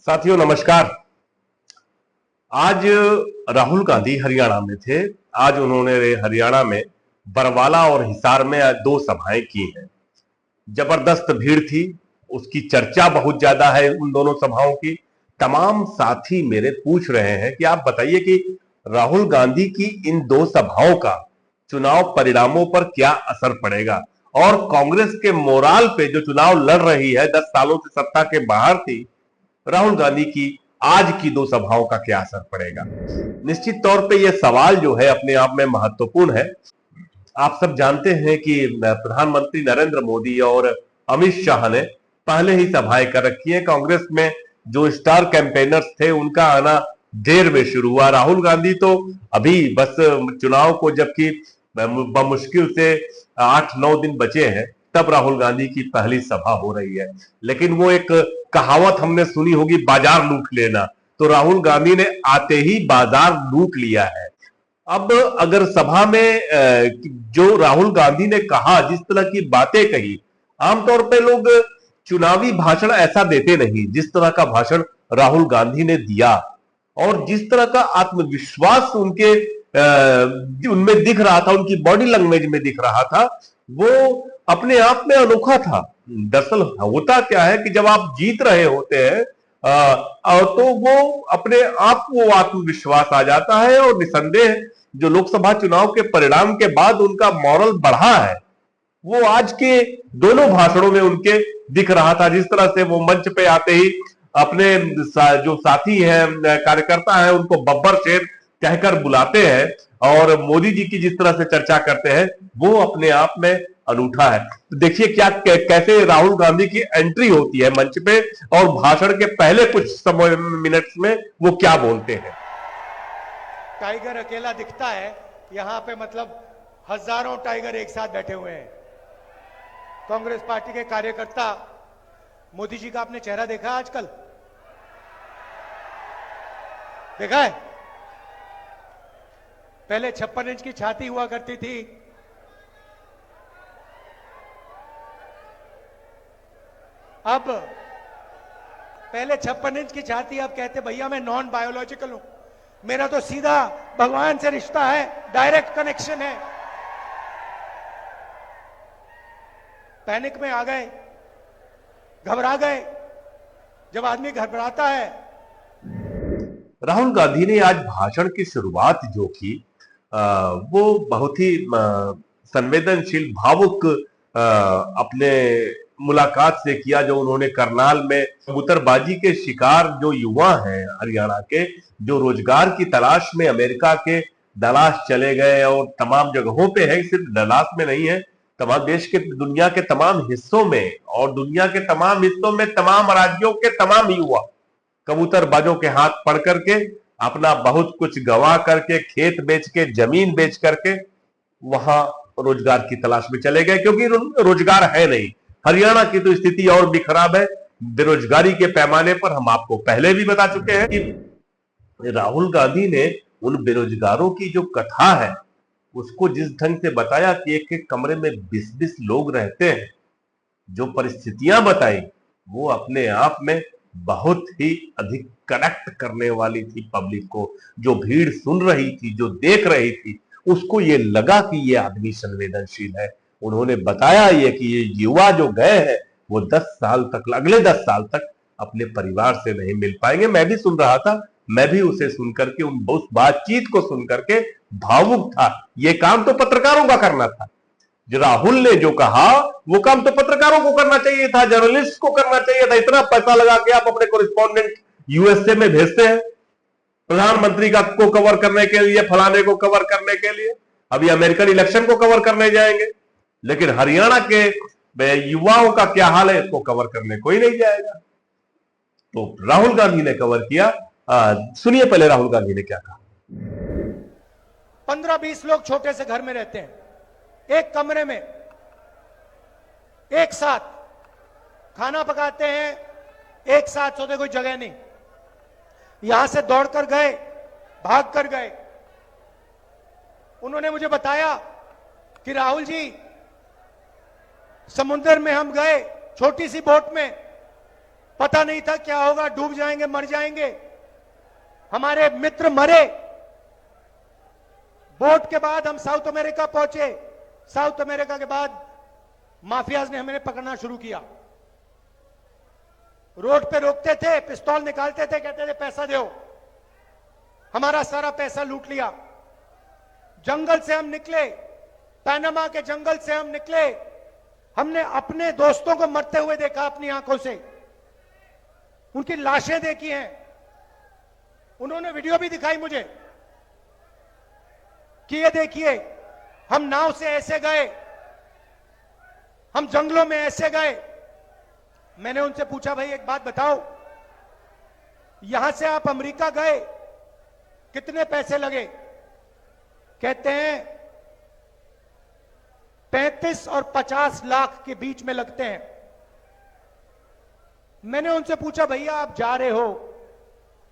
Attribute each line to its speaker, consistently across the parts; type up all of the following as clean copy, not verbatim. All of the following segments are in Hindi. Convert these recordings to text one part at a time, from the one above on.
Speaker 1: साथियों नमस्कार। आज राहुल गांधी हरियाणा में थे। आज उन्होंने हरियाणा में बरवाला और हिसार में आज दो सभाएं की हैं। जबरदस्त भीड़ थी, उसकी चर्चा बहुत ज्यादा है उन दोनों सभाओं की। तमाम साथी मेरे पूछ रहे हैं कि आप बताइए कि राहुल गांधी की इन दो सभाओं का चुनाव परिणामों पर क्या असर पड़ेगा और कांग्रेस के मोराल पे जो चुनाव लड़ रही है, 10 सालों से सत्ता के बाहर थी, राहुल गांधी की आज की दो सभाओं का क्या असर पड़ेगा। निश्चित तौर पे यह सवाल जो है अपने आप में महत्वपूर्ण है। आप सब जानते हैं कि प्रधानमंत्री नरेंद्र मोदी और अमित शाह ने पहले ही सभाएं कर रखी है। कांग्रेस में जो स्टार कैंपेनर्स थे उनका आना देर में शुरू हुआ। राहुल गांधी तो अभी बस चुनाव को जबकि बमुश्किल से 8-9 दिन बचे हैं, तब राहुल गांधी की पहली सभा हो रही है। लेकिन वो एक कहावत हमने सुनी होगी, बाजार लूट लेना, तो राहुल गांधी ने आते ही बाजार लूट लिया है। अब अगर सभा में जो राहुल गांधी ने कहा, जिस तरह की बातें कही, आमतौर पे लोग चुनावी भाषण ऐसा देते नहीं जिस तरह का भाषण राहुल गांधी ने दिया, और जिस तरह का आत्मविश्वास उनके उनमें दिख रहा था, उनकी बॉडी लैंग्वेज में दिख रहा था, वो अपने आप में अनोखा था। दरअसल होता क्या है कि जब आप जीत रहे होते हैं तो वो अपने आप वो आत्मविश्वास आ जाता है, और निसंदेह जो लोकसभा चुनाव के परिणाम के बाद उनका मॉरल बढ़ा है, वो आज के दोनों भाषणों में उनके दिख रहा था। जिस तरह से वो मंच पे आते ही अपने जो साथी हैं, कार्यकर्ता हैं, उनको बब्बर शेर कहकर बुलाते हैं, और मोदी जी की जिस तरह से चर्चा करते हैं, वो अपने आप में अनूठा है। तो देखिए क्या कैसे राहुल गांधी की एंट्री होती है मंच पे, और भाषण के पहले कुछ समय मिनट्स में वो क्या बोलते हैं।
Speaker 2: टाइगर अकेला दिखता है, यहां पे मतलब हजारों टाइगर एक साथ बैठे हुए हैं। कांग्रेस पार्टी के कार्यकर्ता, मोदी जी का आपने चेहरा देखा है आजकल? देखा है? पहले 56 इंच की छाती हुआ करती थी, अब पहले 56 इंच की छाती, अब कहते भैया मैं नॉन बायोलॉजिकल हूं, मेरा तो सीधा भगवान से रिश्ता है, डायरेक्ट कनेक्शन है। पैनिक में आ गए, घबरा गए। जब आदमी घबराता है।
Speaker 1: राहुल गांधी ने आज भाषण की शुरुआत जो की, वो बहुत ही संवेदनशील, भावुक अपने मुलाकात से किया, जो उन्होंने करनाल में कबूतरबाजी के शिकार जो युवा हैं हरियाणा के, जो रोजगार की तलाश में अमेरिका के डलास चले गए, और तमाम जगहों पे है, सिर्फ डलास में नहीं है, तमाम देश के, दुनिया के तमाम हिस्सों में, और दुनिया के तमाम हिस्सों में तमाम राज्यों के तमाम युवा कबूतरबाजों के हाथ पड़ करके अपना बहुत कुछ गंवा करके, खेत बेच के, जमीन बेच करके वहां रोजगार की तलाश में चले गए, क्योंकि रोजगार है नहीं। हरियाणा की तो स्थिति और भी खराब है बेरोजगारी के पैमाने पर। हम आपको पहले भी बता चुके हैं कि राहुल गांधी ने उन बेरोजगारों की जो कथा है उसको जिस ढंग से बताया कि एक एक कमरे में 20-20 लोग रहते हैं, जो परिस्थितियां बताई, वो अपने आप में बहुत ही अधिक कनेक्ट करने वाली थी पब्लिक को। जो भीड़ सुन रही थी, जो देख रही थी, उसको ये लगा कि ये आदमी संवेदनशील है। उन्होंने बताया ये कि ये युवा जो गए हैं वो 10 साल तक, अगले 10 साल तक अपने परिवार से नहीं मिल पाएंगे। मैं भी सुन रहा था, मैं भी उसे सुनकर के, उस बातचीत को सुनकर के भावुक था। ये काम तो पत्रकारों का करना था। राहुल ने जो कहा वो काम तो पत्रकारों को करना चाहिए था, जर्नलिस्ट को करना चाहिए था। इतना पैसा लगा के आप अपने कोरिस्पोंडेंट यूएसए में भेजते हैं प्रधानमंत्री का को कवर करने के लिए, फलाने को कवर करने के लिए, अभी अमेरिकन इलेक्शन को कवर करने जाएंगे, लेकिन हरियाणा के युवाओं का क्या हाल है इसको कवर करने कोई नहीं जाएगा। तो राहुल गांधी ने कवर किया। सुनिए पहले राहुल गांधी ने क्या कहा।
Speaker 2: 15-20 लोग छोटे से घर में रहते हैं, एक कमरे में एक साथ खाना पकाते हैं, एक साथ सोते, कोई जगह नहीं। यहां से दौड़कर गए, भाग कर गए। उन्होंने मुझे बताया कि राहुल जी, समुद्र में हम गए छोटी सी बोट में, पता नहीं था क्या होगा, डूब जाएंगे, मर जाएंगे। हमारे मित्र मरे। बोट के बाद हम साउथ अमेरिका पहुंचे। साउथ अमेरिका के बाद माफियाज ने हमें पकड़ना शुरू किया। रोड पे रोकते थे, पिस्तौल निकालते थे, कहते थे पैसा दो। हमारा सारा पैसा लूट लिया। जंगल से हम निकले, पैनामा के जंगल से हम निकले। हमने अपने दोस्तों को मरते हुए देखा अपनी आंखों से, उनकी लाशें देखी हैं। उन्होंने वीडियो भी दिखाई मुझे कि ये देखिए, हम नाव से ऐसे गए, हम जंगलों में ऐसे गए। मैंने उनसे पूछा, भाई एक बात बताओ, यहां से आप अमेरिका गए, कितने पैसे लगे? कहते हैं 35 और 50 लाख के बीच में लगते हैं। मैंने उनसे पूछा, भैया आप जा रहे हो,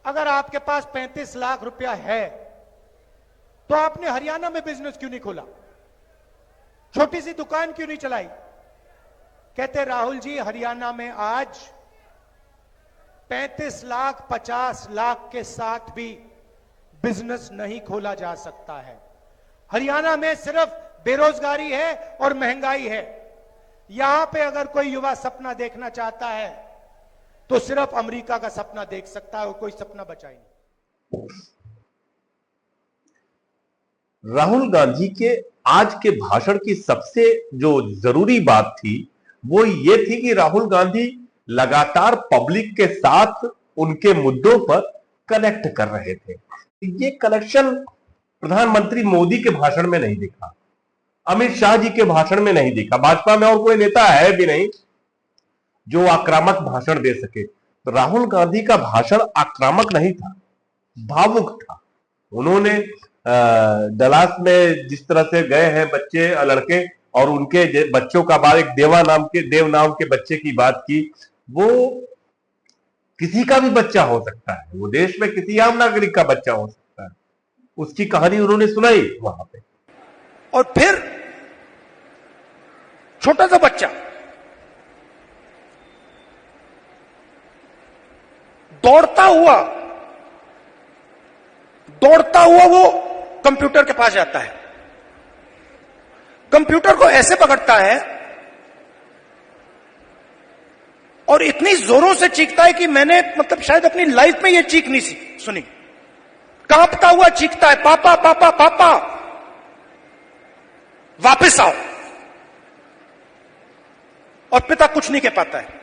Speaker 2: अगर आपके पास 35 लाख रुपया है तो आपने हरियाणा में बिजनेस क्यों नहीं खोला? छोटी सी दुकान क्यों नहीं चलाई? कहते राहुल जी, हरियाणा में आज 35 लाख 50 लाख के साथ भी बिजनेस नहीं खोला जा सकता है। हरियाणा में सिर्फ बेरोजगारी है और महंगाई है। यहां पे अगर कोई युवा सपना देखना चाहता है तो सिर्फ अमेरिका का सपना देख सकता है और कोई सपना बचा ही नहीं।
Speaker 1: राहुल गांधी के आज के भाषण की सबसे जो जरूरी बात थी वो ये थी कि राहुल गांधी लगातार पब्लिक के साथ उनके मुद्दों पर कनेक्ट कर रहे थे। ये कनेक्शन प्रधानमंत्री मोदी के भाषण में नहीं दिखा, अमित शाह जी के भाषण में नहीं दिखा। भाजपा में और कोई नेता है भी नहीं जो आक्रामक भाषण दे सके। तो राहुल गांधी का भाषण आक्रामक नहीं था, भावुक था। उन्होंने डलास में जिस तरह से गए हैं बच्चे लड़के और उनके बच्चों का बात, एक देव नाम के बच्चे की बात की। वो किसी का भी बच्चा हो सकता है, वो देश में किसी आम नागरिक का बच्चा हो सकता है। उसकी कहानी उन्होंने सुनाई वहां पे।
Speaker 3: और फिर छोटा सा बच्चा दौड़ता हुआ वो कंप्यूटर के पास जाता है। कंप्यूटर को ऐसे पकड़ता है और इतनी जोरों से चीखता है कि मैंने मतलब शायद अपनी लाइफ में ये चीख नहीं सुनी। कांपता हुआ चीखता है, पापा पापा पापा वापस आओ। और पिता कुछ नहीं कह पाता है।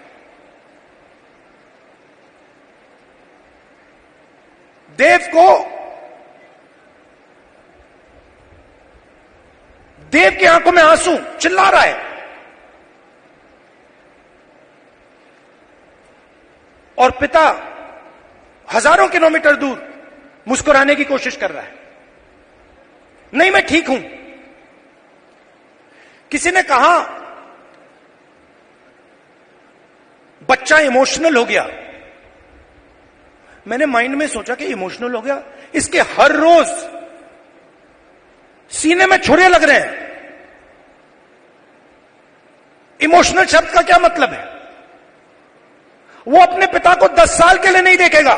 Speaker 3: देव की आंखों में आंसू, चिल्ला रहा है। और पिता हजारों किलोमीटर दूर मुस्कुराने की कोशिश कर रहा है, नहीं मैं ठीक हूं। किसी ने कहा बच्चा इमोशनल हो गया। मैंने माइंड में सोचा कि इमोशनल हो गया, इसके हर रोज सीने में छुरे लग रहे हैं। इमोशनल शब्द का क्या मतलब है? वो अपने पिता को 10 साल के लिए नहीं देखेगा,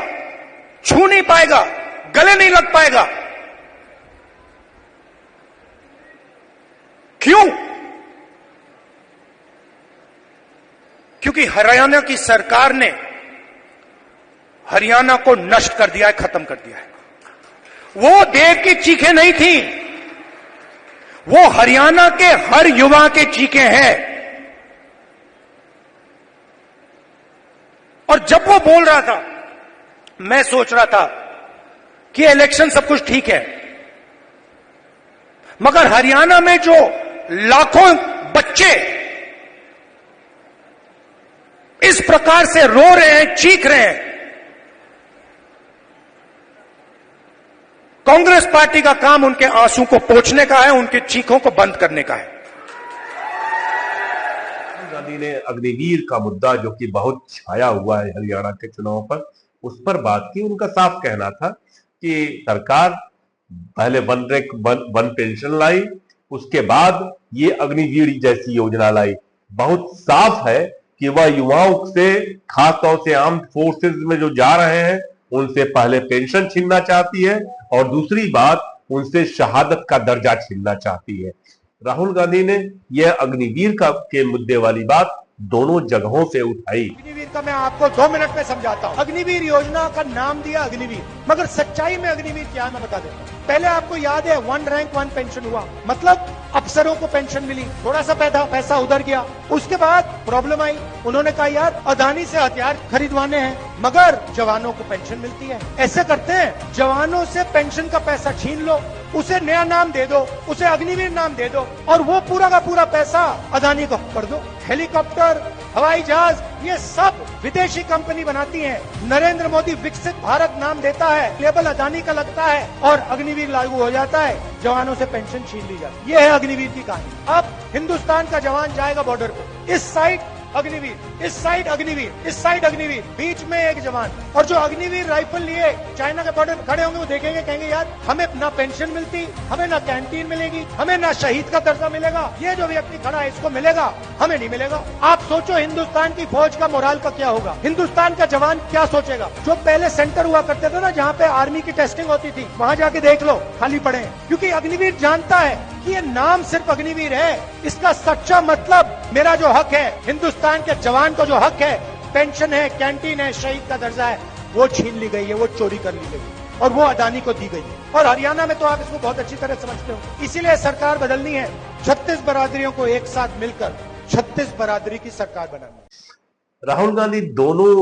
Speaker 3: छू नहीं पाएगा, गले नहीं लग पाएगा। क्यों? क्योंकि हरियाणा की सरकार ने हरियाणा को नष्ट कर दिया है, खत्म कर दिया है। वो देव की चीखें नहीं थी, वो हरियाणा के हर युवा के चीखें हैं। और जब वो बोल रहा था, मैं सोच रहा था कि इलेक्शन सब कुछ ठीक है, मगर हरियाणा में जो लाखों बच्चे इस प्रकार से रो रहे हैं, चीख रहे हैं, कांग्रेस पार्टी का काम उनके आंसू को पोंछने का है, उनके चीखों को बंद करने का है।
Speaker 1: गांधी ने अग्निवीर का मुद्दा जो कि बहुत छाया हुआ है हरियाणा के चुनाव पर, उस पर बात की। उनका साफ कहना था कि सरकार पहले वन पेंशन लाई, उसके बाद ये अग्निवीर जैसी योजना लाई। बहुत साफ है कि वह युवाओं से, खासतौर से आर्म फोर्सेस में जो जा रहे हैं, उनसे पहले पेंशन छीनना चाहती है और दूसरी बात उनसे शहादत का दर्जा छीनना चाहती है। राहुल गांधी ने यह अग्निवीर का के मुद्दे वाली बात दोनों जगहों से उठाई।
Speaker 2: अग्निवीर का मैं आपको 2 मिनट में समझाता हूँ। अग्निवीर योजना का नाम दिया अग्निवीर, मगर सच्चाई में अग्निवीर क्या है मैं बता देता हूँ। पहले आपको याद है 1 रैंक 1 पेंशन हुआ, मतलब अफसरों को पेंशन मिली, थोड़ा सा पैसा उधर गया। उसके बाद प्रॉब्लम आई, उन्होंने कहा यार अदानी से हथियार खरीदवाने हैं मगर जवानों को पेंशन मिलती है। ऐसे करते हैं, जवानों से पेंशन का पैसा छीन लो, उसे नया नाम दे दो, उसे अग्निवीर नाम दे दो और वो पूरा का पूरा पैसा अदानी को कर दो। हेलीकॉप्टर, हवाई जहाज, ये सब विदेशी कंपनी बनाती है। नरेंद्र मोदी विकसित भारत नाम देता है, लेबल अदानी का लगता है और अग्निवीर लागू हो जाता है, जवानों से पेंशन छीन ली जाती है। ये है अग्निवीर की कहानी। अब हिंदुस्तान का जवान जाएगा बॉर्डर पे, इस साइड अग्निवीर, इस साइड अग्निवीर, इस साइड अग्निवीर, बीच में एक जवान। और जो अग्निवीर राइफल लिए चाइना के बॉर्डर पे खड़े होंगे, वो देखेंगे, कहेंगे यार हमें ना पेंशन मिलती, हमें ना कैंटीन मिलेगी, हमें ना शहीद का दर्जा मिलेगा, ये जो व्यक्ति खड़ा है इसको मिलेगा, हमें नहीं मिलेगा। आप सोचो हिंदुस्तान की फौज का मोराल का क्या होगा, हिंदुस्तान का जवान क्या सोचेगा। जो पहले सेंटर हुआ करते थे ना, जहाँ पे आर्मी की टेस्टिंग होती थी, वहाँ जाके देख लो खाली पड़े हैं, क्योंकि अग्निवीर जानता है कि ये नाम सिर्फ अग्निवीर है, इसका सच्चा मतलब मेरा जो हक है, हिंदुस्तान के जवान को जो हक है, पेंशन है, कैंटीन है, शहीद का दर्जा है, वो छीन ली गई है, वो चोरी कर ली गई है और वो अदानी को दी गई है। और हरियाणा में तो आप इसको बहुत अच्छी तरह समझते हो। इसीलिए सरकार बदलनी है, 36 बरादरियों को एक साथ मिलकर 36 बरादरी की सरकार बनानी है।
Speaker 1: राहुल गांधी दोनों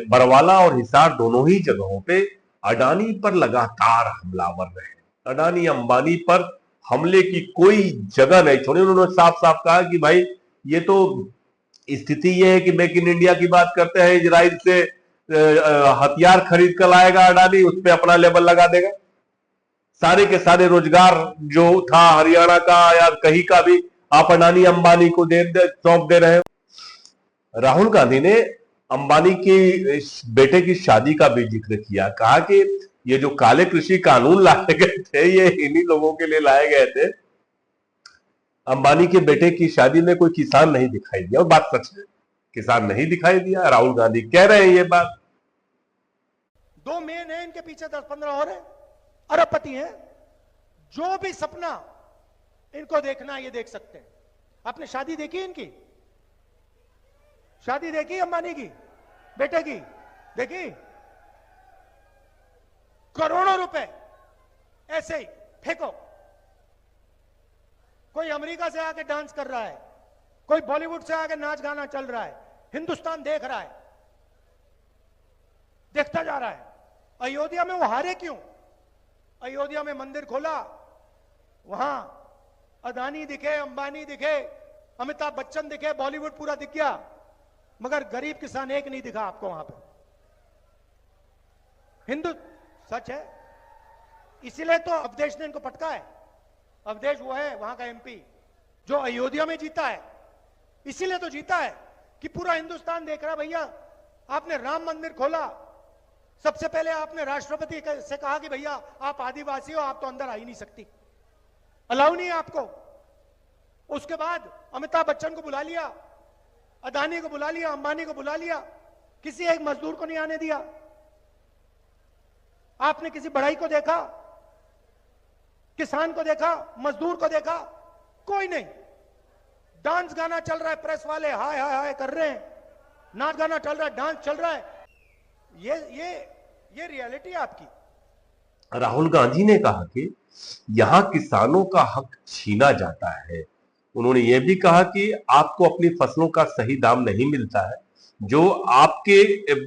Speaker 1: बरवाला और हिसार दोनों ही जगहों पे अडानी पर लगातार हमलावर रहे। अडानी अंबानी पर हमले की कोई जगह नहीं छोड़ी। उन्होंने साफ साफ कहा कि भाई ये तो स्थिति ये है कि मेक इन इंडिया की बात करते हैं, इजराइल से हथियार खरीद कर लाएगा अडानी, उस पर अपना लेबल लगा देगा। सारे के सारे रोजगार जो था हरियाणा का या कहीं का भी आप अडानी अंबानी को सौंप दे रहे हो। राहुल गांधी ने अंबानी के बेटे की शादी का भी जिक्र किया, कहा कि ये जो काले कृषि कानून लाए गए थे ये इन्हीं लोगों के लिए लाए गए थे। अंबानी के बेटे की शादी में कोई किसान नहीं दिखाई दिया, और बात सच है, किसान नहीं दिखाई दिया। राहुल गांधी कह रहे हैं ये बात।
Speaker 2: 2 मेन है, इनके पीछे 10-15 और है, अरबपति हैं। जो भी सपना इनको देखना ये देख सकते हैं। आपने शादी देखी इनकी? शादी देखी अंबानी की बेटे की? देखी? करोड़ों रुपए ऐसे ही फेंको। कोई अमेरिका से आके डांस कर रहा है, कोई बॉलीवुड से आके नाच गाना चल रहा है, हिंदुस्तान देख रहा है, देखता जा रहा है। अयोध्या में वो हारे क्यों? अयोध्या में मंदिर खोला, वहां अदानी दिखे, अंबानी दिखे, अमिताभ बच्चन दिखे, बॉलीवुड पूरा दिख गया, मगर गरीब किसान एक नहीं दिखा आपको वहां पे। हिंदू सच है, इसीलिए तो अवधेश ने इनको पटका है। अवधेश वो है वहां का एमपी जो अयोध्या में जीता है, इसीलिए तो जीता है कि पूरा हिंदुस्तान देख रहा। भैया आपने राम मंदिर खोला, सबसे पहले आपने राष्ट्रपति से कहा कि भैया आप आदिवासी हो, आप तो अंदर आ ही नहीं सकती, अलाउ नहीं है आपको। उसके बाद अमिताभ बच्चन को बुला लिया, अदानी को बुला लिया, अंबानी को बुला लिया, किसी एक मजदूर को नहीं आने दिया। आपने किसी बढ़ई को देखा, किसान को देखा, मजदूर को देखा? कोई नहीं। डांस गाना चल रहा है, प्रेस वाले हाय हाय हाय कर रहे हैं, नाच गाना चल रहा है, डांस चल रहा है। ये रियलिटी है आपकी।
Speaker 1: राहुल गांधी ने कहा कि यहां किसानों का हक छीना जाता है। उन्होंने यह भी कहा कि आपको अपनी फसलों का सही दाम नहीं मिलता है, जो आपके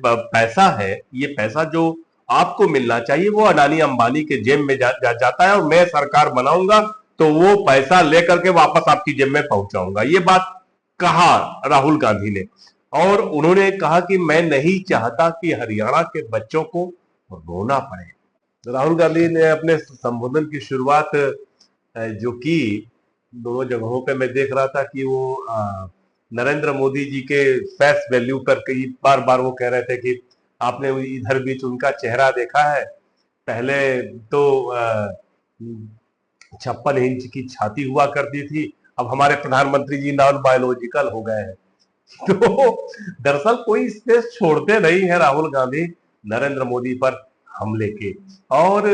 Speaker 1: पैसा है, ये पैसा जो आपको मिलना चाहिए वो अडानी अंबानी के जेब में जाता है, और मैं सरकार बनाऊंगा तो वो पैसा लेकर के वापस आपकी जेब में पहुंचाऊंगा। ये बात कहा राहुल गांधी ने। और उन्होंने कहा कि मैं नहीं चाहता कि हरियाणा के बच्चों को रोना पड़े। राहुल गांधी ने अपने संबोधन की शुरुआत जो की, दोनों जगहों पे मैं देख रहा था कि वो नरेंद्र मोदी जी के फेस वैल्यू पर कई बार वो कह रहे थे कि आपने इधर बीच उनका चेहरा देखा है, पहले तो 56 इंच की छाती हुआ करती थी, अब हमारे प्रधानमंत्री जी नॉन बायोलॉजिकल हो गए हैं। तो दरअसल कोई स्पेस छोड़ते नहीं है राहुल गांधी नरेंद्र मोदी पर हमले के। और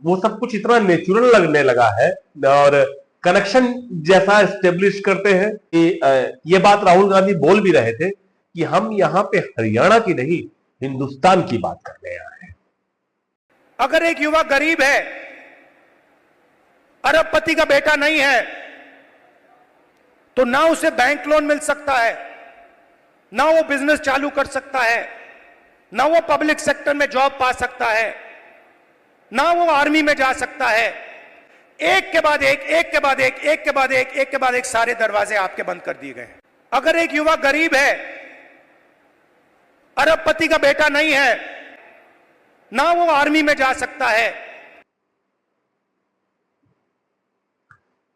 Speaker 1: वो सब कुछ इतना नेचुरल लगने लगा है और कनेक्शन जैसा एस्टेब्लिश करते हैं कि ये बात राहुल गांधी बोल भी रहे थे कि हम यहां पे हरियाणा की नहीं हिंदुस्तान की बात करने आए हैं।
Speaker 3: अगर एक युवा गरीब है, अरबपति का बेटा नहीं है, तो ना उसे बैंक लोन मिल सकता है, ना वो बिजनेस चालू कर सकता है, ना वो पब्लिक सेक्टर में जॉब पा सकता है, ना वो आर्मी में जा सकता है। एक के बाद एक, एक के बाद एक, एक के बाद एक, एक के बाद एक सारे दरवाजे आपके बंद कर दिए गए। अगर एक युवा गरीब है, अरबपति का बेटा नहीं है, ना वो आर्मी में जा सकता है।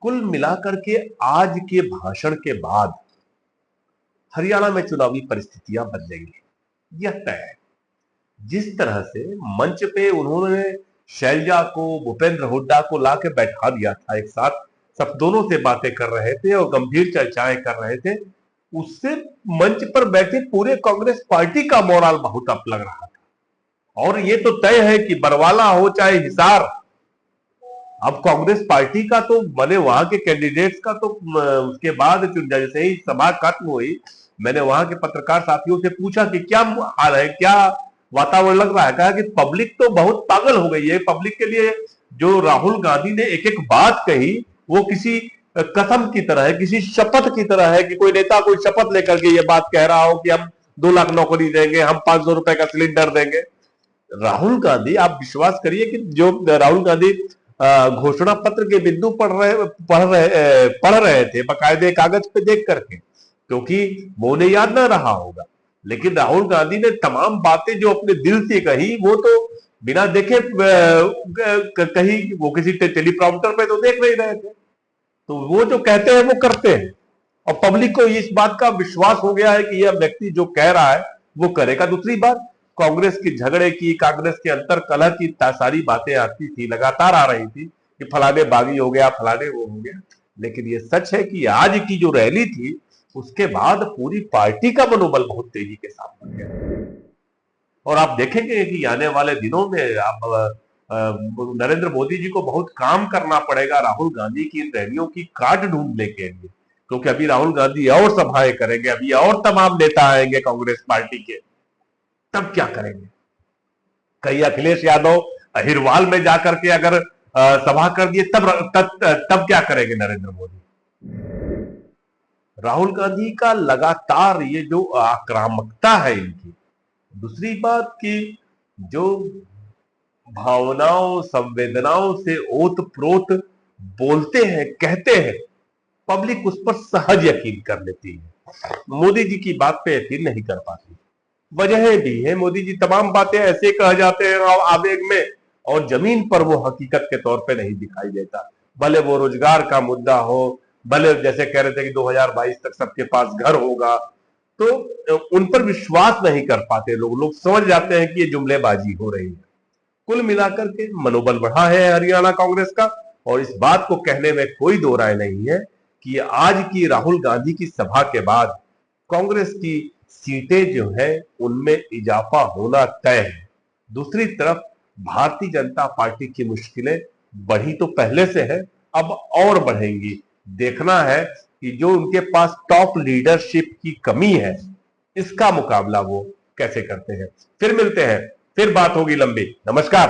Speaker 1: कुल मिलाकर के आज के भाषण के बाद हरियाणा में चुनावी परिस्थितियां बदलेंगी, यह तय है। जिस तरह से मंच पे उन्होंने शैलजा को, भूपेंद्र हुड्डा को लाके बैठा दिया था एक साथ, सब दोनों से बातें कर रहे थे और गंभीर चर्चाएं कर रहे थे, उससे मंच पर बैठे पूरे कांग्रेस पार्टी का मोराल बहुत अप लग रहा था। और ये तो तय है कि बरवाला हो चाहे हिसार, अब कांग्रेस पार्टी का तो बने वहां के कैंडिडेट्स का तो उसके बाद जैसे ही सभा खत्म हुई, मैंने वहां के पत्रकार साथियों से पूछा कि क्या हाल है, क्या वातावरण लग रहा है। कहा कि पब्लिक तो बहुत पागल हो गई है। पब्लिक के लिए जो राहुल गांधी ने एक एक बात कही वो किसी कसम की तरह है, किसी शपथ की तरह है कि कोई नेता कोई शपथ लेकर के ये बात कह रहा हो कि हम 2 लाख नौकरी देंगे, हम 500 रुपए का सिलेंडर देंगे। राहुल गांधी, आप विश्वास करिए कि जो राहुल गांधी घोषणा पत्र के बिंदु पढ़ रहे थे बकायदे कागज पे देख करके, क्योंकि वो उन्हें याद ना रहा होगा। लेकिन राहुल गांधी ने तमाम बातें जो अपने दिल से कही वो तो बिना देखे कही, वो किसी टेलीप्रॉम्प्टर पे तो देख नहीं रहे थे। तो वो जो कहते हैं वो करते हैं और पब्लिक को इस बात का विश्वास हो गया है कि यह व्यक्ति जो कह रहा है वो करेगा। दूसरी बात, कांग्रेस के झगड़े की, कांग्रेस के अंतर कलह की सारी बातें आती थी, लगातार आ रही थी कि फलाने बागी हो गया, फलाने वो हो गया। लेकिन ये सच है कि आज की जो रैली थी उसके बाद पूरी पार्टी का मनोबल बहुत तेजी के साथ बढ़ गया। और आप देखेंगे कि आने वाले दिनों में आप नरेंद्र मोदी जी को बहुत काम करना पड़ेगा राहुल गांधी की इन रैलियों की काट ढूंढने के लिए, क्योंकि अभी राहुल गांधी और सभाएं करेंगे, अभी और तमाम नेता आएंगे कांग्रेस पार्टी के, तब क्या करेंगे। कहीं अखिलेश यादव अहिरवाल में जाकर के अगर सभा कर दिए तब क्या करेंगे नरेंद्र मोदी। राहुल गांधी का लगातार ये जो आक्रामकता है इनकी, दूसरी बात की जो भावनाओं संवेदनाओं से ओत-प्रोत बोलते हैं, कहते हैं, पब्लिक उस पर सहज यकीन कर लेती है, मोदी जी की बात पे यकीन नहीं कर पाती। वजहें भी है, मोदी जी तमाम बातें ऐसे कह जाते हैं आवेग में और जमीन पर वो हकीकत के तौर पे नहीं दिखाई देता। भले वो रोजगार का मुद्दा हो, भले जैसे कह रहे थे कि 2022 तक सबके पास घर होगा, तो उन पर विश्वास नहीं कर पाते लोग समझ जाते हैं कि ये जुमलेबाजी हो रही है। कुल मिलाकर के मनोबल बढ़ा है हरियाणा कांग्रेस का और इस बात को कहने में कोई दो राय नहीं है कि आज की राहुल गांधी की सभा के बाद कांग्रेस की सीटें जो है उनमें इजाफा होना तय है। दूसरी तरफ भारतीय जनता पार्टी की मुश्किलें बढ़ी तो पहले से है, अब और बढ़ेंगी। देखना है कि जो उनके पास टॉप लीडरशिप की कमी है इसका मुकाबला वो कैसे करते हैं। फिर मिलते हैं, फिर बात होगी लंबी। नमस्कार।